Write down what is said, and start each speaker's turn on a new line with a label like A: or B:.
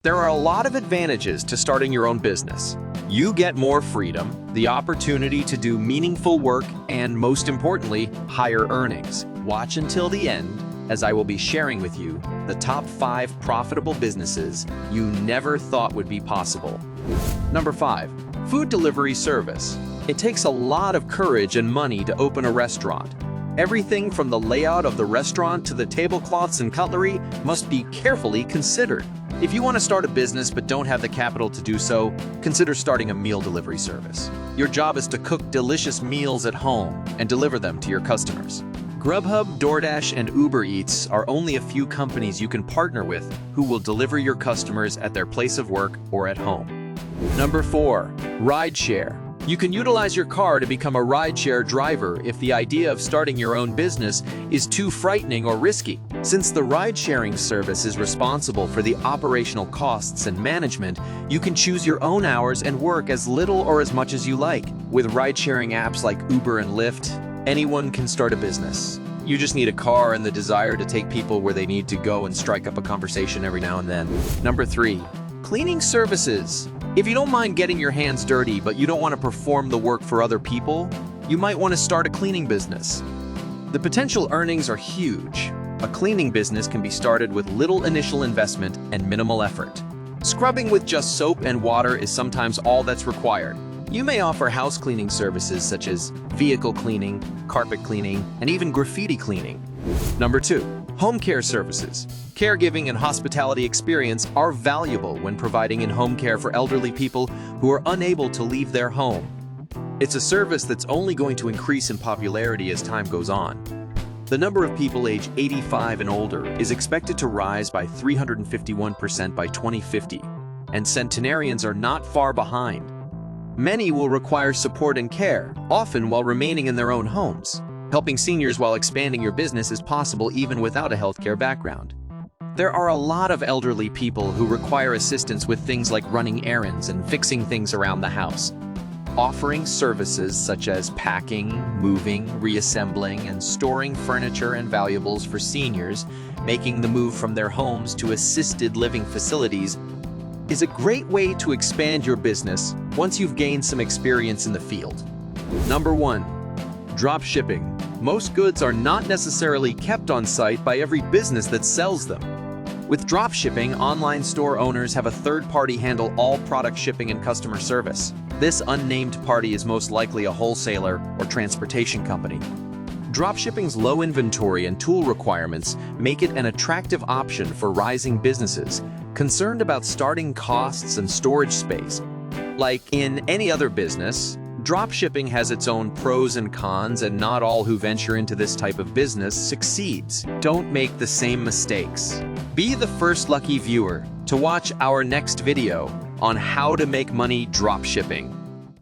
A: There are a lot of advantages to starting your own business. You get more freedom, the opportunity to do meaningful work, and most importantly, higher earnings. Watch until the end, as I will be sharing with you the top 5 profitable businesses you never thought would be possible. Number 5, food delivery service. It takes a lot of courage and money to open a restaurant. Everything from the layout of the restaurant to the tablecloths and cutlery must be carefully considered. If you want to start a business but don't have the capital to do so, consider starting a meal delivery service. Your job is to cook delicious meals at home and deliver them to your customers. Grubhub, DoorDash, and Uber Eats are only a few companies you can partner with who will deliver your customers at their place of work or at home. Number 4, Rideshare. You can utilize your car to become a rideshare driver if the idea of starting your own business is too frightening or risky. Since the ride-sharing service is responsible for the operational costs and management, you can choose your own hours and work as little or as much as you like. With ride-sharing apps like Uber and Lyft, anyone can start a business. You just need a car and the desire to take people where they need to go and strike up a conversation every now and then. Number 3, cleaning services. If you don't mind getting your hands dirty but you don't want to perform the work for other people, you might want to start a cleaning business. The potential earnings are huge. A cleaning business can be started with little initial investment and minimal effort. Scrubbing with just soap and water is sometimes all that's required. You may offer house cleaning services such as vehicle cleaning, carpet cleaning, and even graffiti cleaning. Number 2, home care services. Caregiving and hospitality experience are valuable when providing in-home care for elderly people who are unable to leave their home. It's a service that's only going to increase in popularity as time goes on. The number of people aged 85 and older is expected to rise by 351% by 2050, and centenarians are not far behind. Many will require support and care, often while remaining in their own homes. Helping seniors while expanding your business is possible even without a healthcare background. There are a lot of elderly people who require assistance with things like running errands and fixing things around the house. Offering services such as packing, moving, reassembling, and storing furniture and valuables for seniors, making the move from their homes to assisted living facilities, is a great way to expand your business once you've gained some experience in the field. Number 1, dropshipping. Most goods are not necessarily kept on site by every business that sells them. With dropshipping, online store owners have a third party handle all product shipping and customer service. This unnamed party is most likely a wholesaler or transportation company. Dropshipping's low inventory and tool requirements make it an attractive option for rising businesses concerned about starting costs and storage space. Like in any other business, dropshipping has its own pros and cons, and not all who venture into this type of business succeeds. Don't make the same mistakes. Be the first lucky viewer to watch our next video on how to make money dropshipping.